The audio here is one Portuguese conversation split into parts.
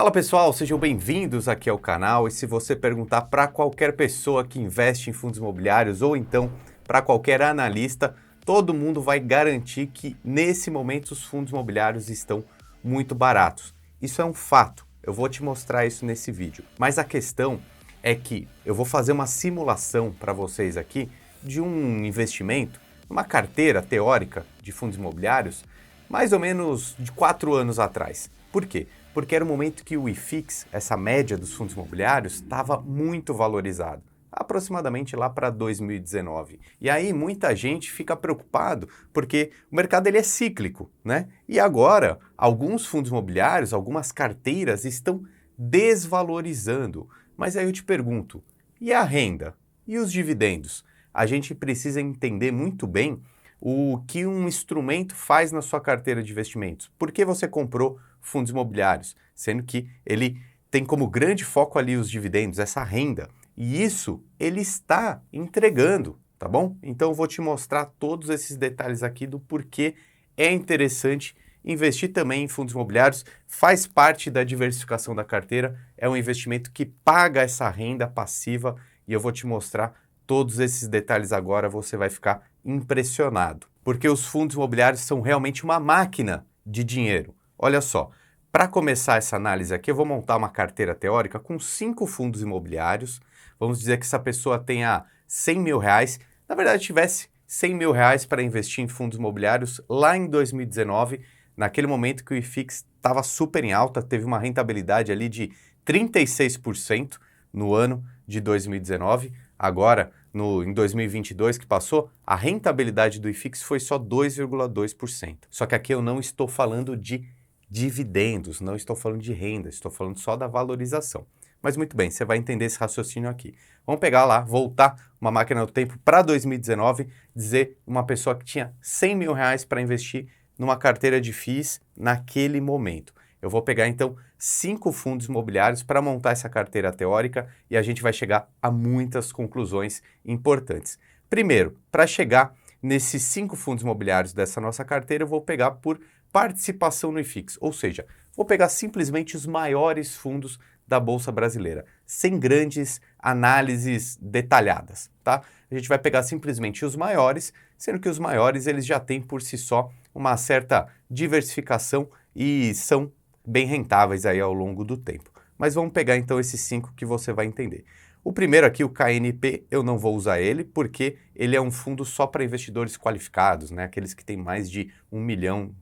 Fala pessoal, sejam bem-vindos aqui ao canal e se você perguntar para qualquer pessoa que investe em fundos imobiliários ou então para qualquer analista, todo mundo vai garantir que nesse momento os fundos imobiliários estão muito baratos. Isso é um fato, eu vou te mostrar isso nesse vídeo. Mas a questão é que eu vou fazer uma simulação para vocês aqui de um investimento, uma carteira teórica de fundos imobiliários, mais ou menos de 4 anos atrás. Por quê? Porque era o momento que o IFIX, essa média dos fundos imobiliários, estava muito valorizado, aproximadamente lá para 2019. E aí muita gente fica preocupado porque o mercado ele é cíclico, né? E agora alguns fundos imobiliários, algumas carteiras estão desvalorizando. Mas aí eu te pergunto, e a renda? E os dividendos? A gente precisa entender muito bem o que um instrumento faz na sua carteira de investimentos. Por que você comprou fundos imobiliários? Sendo que ele tem como grande foco ali os dividendos, essa renda. E isso ele está entregando, tá bom? Então eu vou te mostrar todos esses detalhes aqui do porquê é interessante investir também em fundos imobiliários, faz parte da diversificação da carteira, é um investimento que paga essa renda passiva e eu vou te mostrar todos esses detalhes agora, você vai ficar impressionado. Porque os fundos imobiliários são realmente uma máquina de dinheiro. Olha só, para começar essa análise aqui, eu vou montar uma carteira teórica com 5 fundos imobiliários. Vamos dizer que essa pessoa tenha 100 mil reais, na verdade tivesse 100 mil reais para investir em fundos imobiliários lá em 2019, naquele momento que o IFIX estava super em alta, teve uma rentabilidade ali de 36% no ano de 2019. Agora, em 2022 que passou, a rentabilidade do IFIX foi só 2,2%. Só que aqui eu não estou falando de dividendos, não estou falando de renda, estou falando só da valorização. Mas muito bem, você vai entender esse raciocínio aqui. Vamos pegar lá, voltar uma máquina do tempo para 2019, dizer uma pessoa que tinha 100 mil reais para investir numa carteira de FIIs naquele momento. Eu vou pegar então 5 fundos imobiliários para montar essa carteira teórica e a gente vai chegar a muitas conclusões importantes. Primeiro, para chegar nesses 5 fundos imobiliários dessa nossa carteira, eu vou pegar por participação no IFIX, ou seja, vou pegar simplesmente os maiores fundos da Bolsa Brasileira, sem grandes análises detalhadas, tá? A gente vai pegar simplesmente os maiores, sendo que os maiores eles já têm por si só uma certa diversificação e são bem rentáveis aí ao longo do tempo. Mas vamos pegar então esses 5 que você vai entender. O primeiro aqui, o KNP, eu não vou usar ele porque ele é um fundo só para investidores qualificados, né? Aqueles que têm mais de R$ 1 milhão.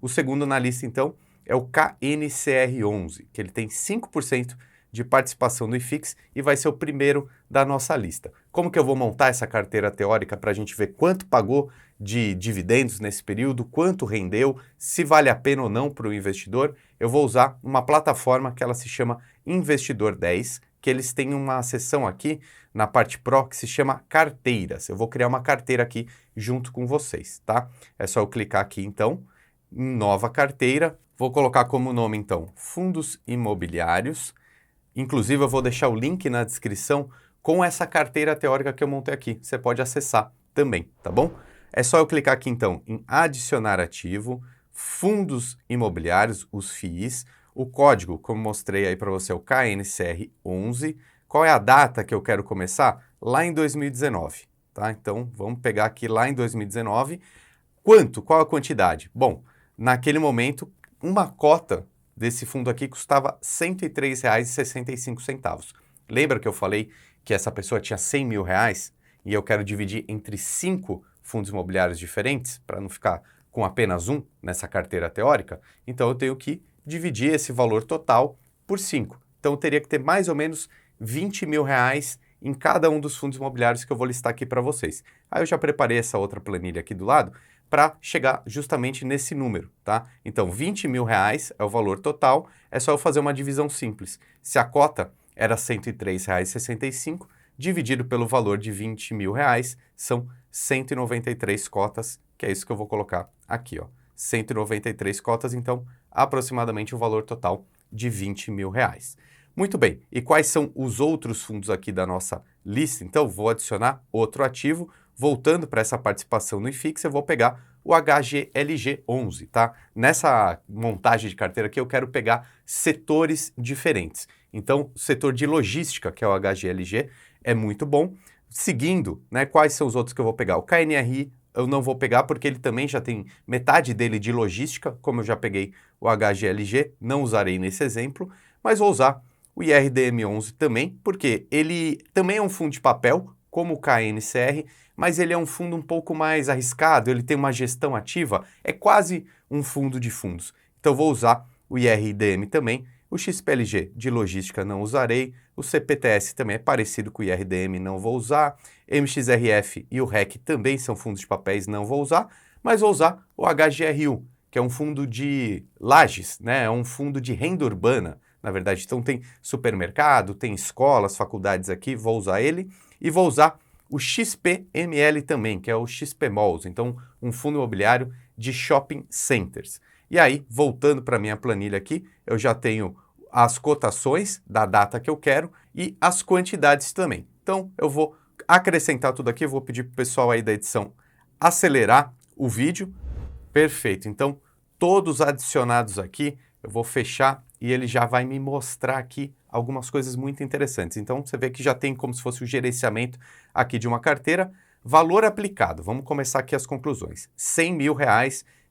O segundo na lista, então, é o KNCR11, que ele tem 5% de participação no IFIX e vai ser o primeiro da nossa lista. Como que eu vou montar essa carteira teórica para a gente ver quanto pagou de dividendos nesse período, quanto rendeu, se vale a pena ou não para o investidor? Eu vou usar uma plataforma que ela se chama Investidor 10, que eles têm uma seção aqui na parte Pro que se chama carteiras. Eu vou criar uma carteira aqui junto com vocês, tá? É só eu clicar aqui então em nova carteira. Vou colocar como nome então Fundos Imobiliários. Inclusive eu vou deixar o link na descrição com essa carteira teórica que eu montei aqui. Você pode acessar também, tá bom? É só eu clicar aqui então em adicionar ativo, fundos imobiliários, os FIIs. O código, como mostrei aí para você, é o KNCR11. Qual é a data que eu quero começar? Lá em 2019, tá? Então, vamos pegar aqui lá em 2019. Quanto? Qual a quantidade? Bom, naquele momento, uma cota desse fundo aqui custava R$ 103,65. Lembra que eu falei que essa pessoa tinha 100 mil reais e eu quero dividir entre 5 fundos imobiliários diferentes, para não ficar com apenas um nessa carteira teórica? Então, eu tenho que dividir esse valor total por 5. Então, eu teria que ter mais ou menos 20 mil reais em cada um dos fundos imobiliários que eu vou listar aqui para vocês. Aí eu já preparei essa outra planilha aqui do lado para chegar justamente nesse número, tá? Então, 20 mil reais é o valor total, é só eu fazer uma divisão simples. Se a cota era R$ 103,65, dividido pelo valor de 20 mil reais, são 193 cotas, que é isso que eu vou colocar aqui, ó. 193 cotas, então, aproximadamente o valor total de 20 mil reais. Muito bem, e quais são os outros fundos aqui da nossa lista? Então, vou adicionar outro ativo. Voltando para essa participação no IFIX, eu vou pegar o HGLG11, tá? Nessa montagem de carteira aqui eu quero pegar setores diferentes. Então, o setor de logística, que é o HGLG, é muito bom. Seguindo, né, quais são os outros que eu vou pegar? O KNRI eu não vou pegar porque ele também já tem metade dele de logística, como eu já peguei o HGLG, não usarei nesse exemplo, mas vou usar o IRDM11 também, porque ele também é um fundo de papel, como o KNCR, mas ele é um fundo um pouco mais arriscado, ele tem uma gestão ativa, é quase um fundo de fundos. Então vou usar o IRDM também, o XPLG de logística não usarei, o CPTS também é parecido com o IRDM, não vou usar, MXRF e o REC também são fundos de papéis, não vou usar, mas vou usar o HGRU, que é um fundo de lajes, né? É um fundo de renda urbana, na verdade. Então tem supermercado, tem escolas, faculdades aqui, vou usar ele, e vou usar o XPML também, que é o XP Malls, então um fundo imobiliário de shopping centers. E aí, voltando para a minha planilha aqui, eu já tenho as cotações da data que eu quero e as quantidades também. Então, eu vou acrescentar tudo aqui, vou pedir para o pessoal aí da edição acelerar o vídeo. Perfeito, então todos adicionados aqui, eu vou fechar e ele já vai me mostrar aqui algumas coisas muito interessantes. Então, você vê que já tem como se fosse o gerenciamento aqui de uma carteira. Valor aplicado, vamos começar aqui as conclusões. R$100 mil,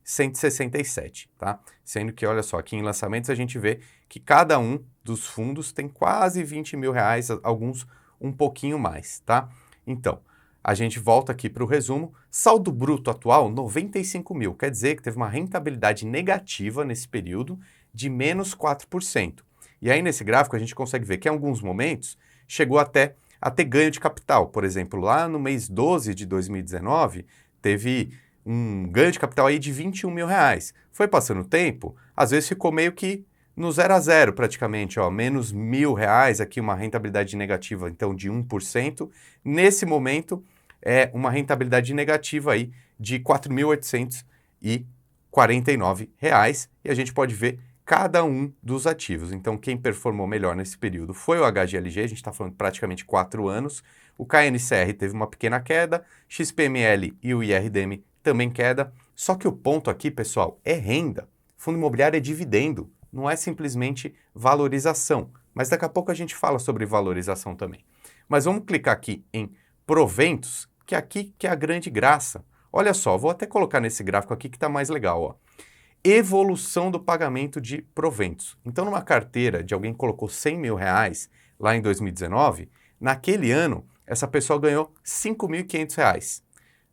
167, tá? Sendo que, olha só, aqui em lançamentos a gente vê que cada um dos fundos tem quase R$20 mil, alguns um pouquinho mais, tá? Então, a gente volta aqui para o resumo. Saldo bruto atual, 95 mil. Quer dizer que teve uma rentabilidade negativa nesse período de menos 4%. E aí, nesse gráfico, a gente consegue ver que em alguns momentos chegou até a ter ganho de capital. Por exemplo, lá no mês 12 de 2019, teve um ganho de capital aí de R$21 mil. Foi passando o tempo, às vezes ficou meio que no 0 a 0 praticamente, ó, menos R$1.000, aqui uma rentabilidade negativa, então, de 1%. Nesse momento, é uma rentabilidade negativa aí de R$ 4.849, e a gente pode ver cada um dos ativos. Então, quem performou melhor nesse período foi o HGLG, a gente está falando praticamente 4 anos, o KNCR teve uma pequena queda, XPML e o IRDM também queda, só que o ponto aqui, pessoal, é renda. Fundo imobiliário é dividendo, não é simplesmente valorização, mas daqui a pouco a gente fala sobre valorização também. Mas vamos clicar aqui em proventos, que é aqui que é a grande graça. Olha só, vou até colocar nesse gráfico aqui que está mais legal, ó. Evolução do pagamento de proventos. Então, numa carteira de alguém que colocou R$100 mil lá em 2019, naquele ano, essa pessoa ganhou R$ 5.500.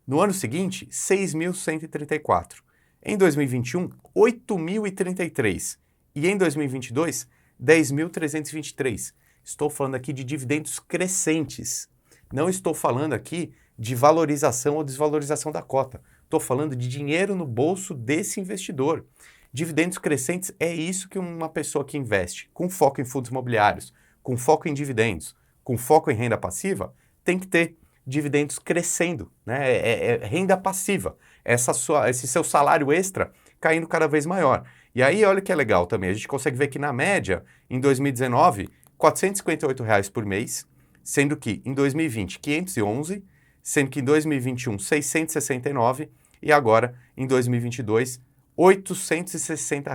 No ano seguinte, R$ 6.134. Em 2021, R$ 8.033. E em 2022, R$ 10.323. Estou falando aqui de dividendos crescentes. Não estou falando aqui de valorização ou desvalorização da cota. Estou falando de dinheiro no bolso desse investidor. Dividendos crescentes é isso que uma pessoa que investe com foco em fundos imobiliários, com foco em dividendos, com foco em renda passiva, tem que ter dividendos crescendo, né? É renda passiva, esse seu salário extra caindo cada vez maior. E aí, olha que é legal também, a gente consegue ver que na média, em 2019, R$ 458 por mês, sendo que em 2020, 511, sendo que em 2021, 669 e agora, em 2022, R$ 860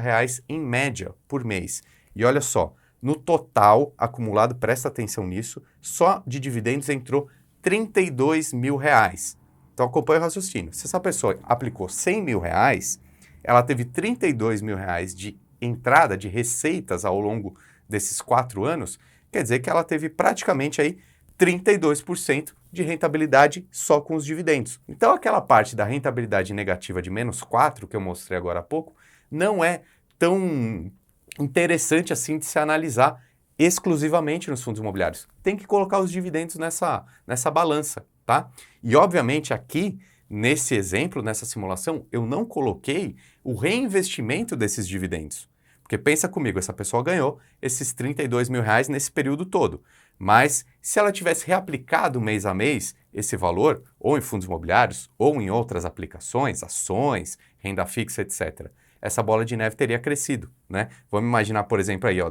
em média por mês. E olha só, no total acumulado, presta atenção nisso, só de dividendos entrou R$ 32 mil. Então acompanha o raciocínio. Se essa pessoa aplicou R$ 100 mil, ela teve R$ 32 mil de entrada de receitas ao longo desses 4 anos, quer dizer que ela teve praticamente aí 32% de rentabilidade só com os dividendos. Então aquela parte da rentabilidade negativa de menos 4, que eu mostrei agora há pouco, não é tão interessante assim de se analisar exclusivamente nos fundos imobiliários. Tem que colocar os dividendos nessa balança, tá? E obviamente aqui, nesse exemplo, nessa simulação, eu não coloquei o reinvestimento desses dividendos. Porque pensa comigo, essa pessoa ganhou esses R$ 32 mil nesse período todo. Mas se ela tivesse reaplicado mês a mês esse valor, ou em fundos imobiliários, ou em outras aplicações, ações, renda fixa, etc., essa bola de neve teria crescido, né? Vamos imaginar, por exemplo, aí, ó,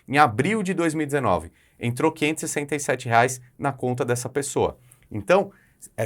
em abril de 2019, entrou R$ 567 na conta dessa pessoa. Então,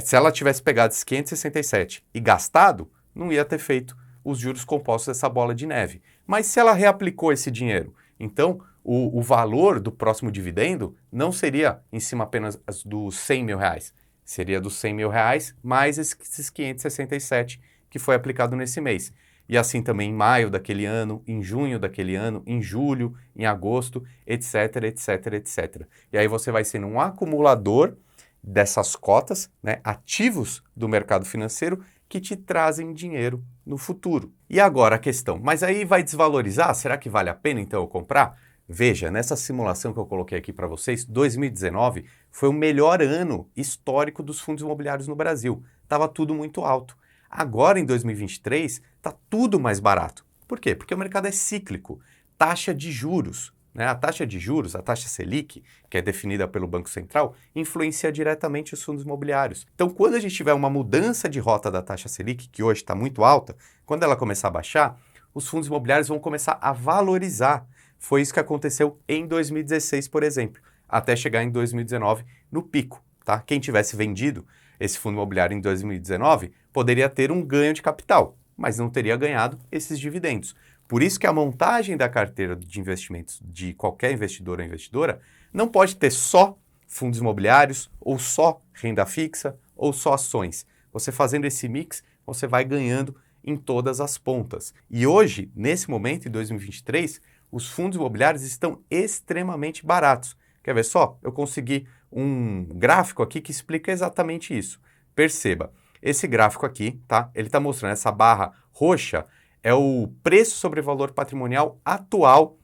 se ela tivesse pegado esses 567 e gastado, não ia ter feito os juros compostos dessa bola de neve. Mas se ela reaplicou esse dinheiro, então o valor do próximo dividendo não seria em cima apenas dos 100 mil reais, seria dos 100 mil reais mais esses 567 que foi aplicado nesse mês. E assim também em maio daquele ano, em junho daquele ano, em julho, em agosto, etc, etc, etc. E aí você vai sendo um acumulador dessas cotas, né, ativos do mercado financeiro que te trazem dinheiro no futuro. E agora a questão, mas aí vai desvalorizar? Será que vale a pena então eu comprar? Veja, nessa simulação que eu coloquei aqui para vocês, 2019 foi o melhor ano histórico dos fundos imobiliários no Brasil. Estava tudo muito alto. Agora, em 2023, está tudo mais barato. Por quê? Porque o mercado é cíclico. Taxa de juros, né? A taxa de juros, a taxa Selic, que é definida pelo Banco Central, influencia diretamente os fundos imobiliários. Então, quando a gente tiver uma mudança de rota da taxa Selic, que hoje está muito alta, quando ela começar a baixar, os fundos imobiliários vão começar a valorizar. Foi isso que aconteceu em 2016, por exemplo, até chegar em 2019 no pico, tá? Quem tivesse vendido esse fundo imobiliário em 2019 poderia ter um ganho de capital, mas não teria ganhado esses dividendos. Por isso que a montagem da carteira de investimentos de qualquer investidor ou investidora não pode ter só fundos imobiliários, ou só renda fixa, ou só ações. Você fazendo esse mix, você vai ganhando em todas as pontas. E hoje, nesse momento, em 2023, os fundos imobiliários estão extremamente baratos. Quer ver só? Eu consegui um gráfico aqui que explica exatamente isso. Perceba, esse gráfico aqui, tá? Ele está mostrando essa barra roxa, é o preço sobre valor patrimonial atual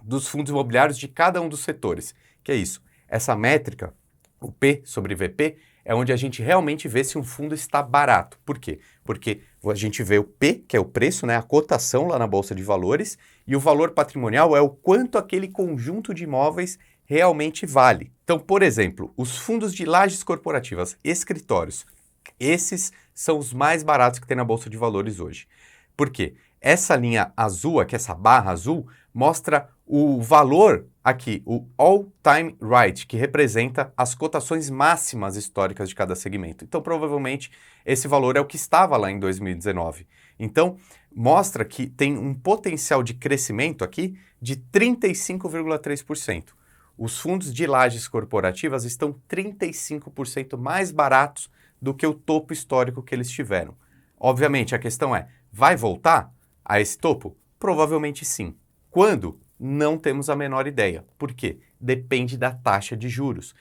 dos fundos imobiliários de cada um dos setores. Que é isso? Essa métrica, o P sobre VP, é onde a gente realmente vê se um fundo está barato. Por quê? Porque a gente vê o P, que é o preço, né, a cotação lá na Bolsa de Valores, e o valor patrimonial é o quanto aquele conjunto de imóveis realmente vale. Então, por exemplo, os fundos de lajes corporativas, escritórios, esses são os mais baratos que tem na Bolsa de Valores hoje. Por quê? Essa linha azul, aqui, essa barra azul, mostra o valor aqui, o all-time right, que representa as cotações máximas históricas de cada segmento. Então, provavelmente, esse valor é o que estava lá em 2019. Então, mostra que tem um potencial de crescimento aqui de 35,3%. Os fundos de lajes corporativas estão 35% mais baratos do que o topo histórico que eles tiveram. Obviamente, a questão é, vai voltar a esse topo? Provavelmente sim. Quando? Não temos a menor ideia. Por quê? Depende da taxa de juros.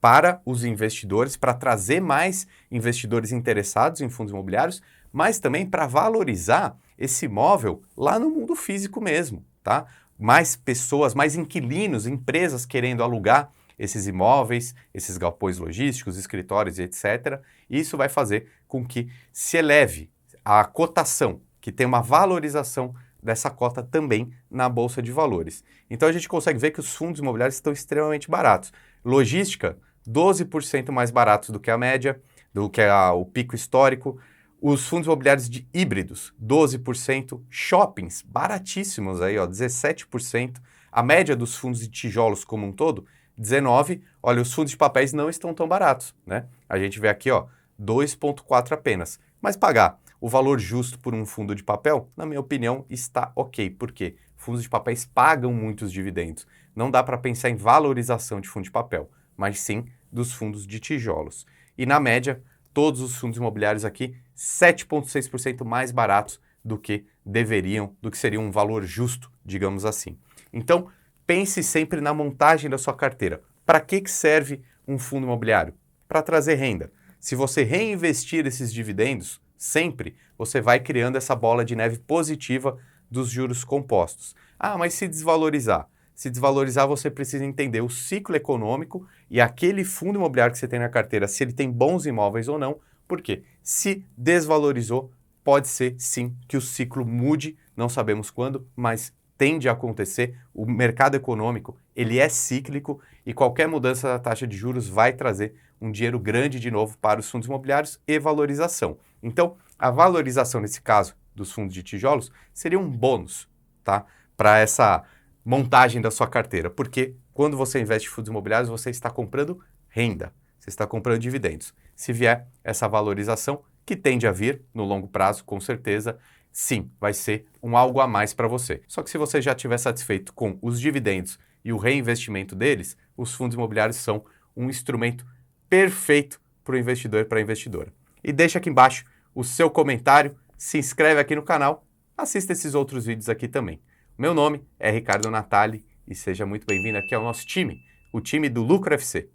Para os investidores, para trazer mais investidores interessados em fundos imobiliários, mas também para valorizar esse imóvel lá no mundo físico mesmo, tá? Mais pessoas, mais inquilinos, empresas querendo alugar esses imóveis, esses galpões logísticos, escritórios e etc. Isso vai fazer com que se eleve a cotação, que tem uma valorização dessa cota também na Bolsa de Valores. Então a gente consegue ver que os fundos imobiliários estão extremamente baratos. Logística, 12% mais baratos do que a média, do que o pico histórico. Os fundos imobiliários de híbridos, 12%. Shoppings, baratíssimos aí, ó, 17%. A média dos fundos de tijolos como um todo, 19%. Olha, os fundos de papéis não estão tão baratos, né? A gente vê aqui, ó, 2,4 apenas. Mas pagar o valor justo por um fundo de papel, na minha opinião, está ok. Por quê? Fundos de papéis pagam muitos dividendos. Não dá para pensar em valorização de fundo de papel, mas sim dos fundos de tijolos. E na média, todos os fundos imobiliários aqui, 7,6% mais baratos do que deveriam, do que seria um valor justo, digamos assim. Então, pense sempre na montagem da sua carteira. Para que serve um fundo imobiliário? Para trazer renda. Se você reinvestir esses dividendos, sempre você vai criando essa bola de neve positiva dos juros compostos. Ah, mas se desvalorizar? Se desvalorizar, você precisa entender o ciclo econômico e aquele fundo imobiliário que você tem na carteira, se ele tem bons imóveis ou não. Por quê? Se desvalorizou, pode ser sim que o ciclo mude, não sabemos quando, mas tende a acontecer. O mercado econômico, ele é cíclico e qualquer mudança da taxa de juros vai trazer um dinheiro grande de novo para os fundos imobiliários e valorização. Então, a valorização nesse caso dos fundos de tijolos seria um bônus, tá? Para essa montagem da sua carteira, porque quando você investe em fundos imobiliários, você está comprando renda, você está comprando dividendos. Se vier essa valorização, que tende a vir no longo prazo, com certeza, sim, vai ser um algo a mais para você. Só que se você já estiver satisfeito com os dividendos e o reinvestimento deles, os fundos imobiliários são um instrumento perfeito para o investidor e para a investidora. E deixa aqui embaixo o seu comentário, se inscreve aqui no canal, assista esses outros vídeos aqui também. Meu nome é Ricardo Natali e seja muito bem-vindo aqui ao nosso time, o time do Lucro FC.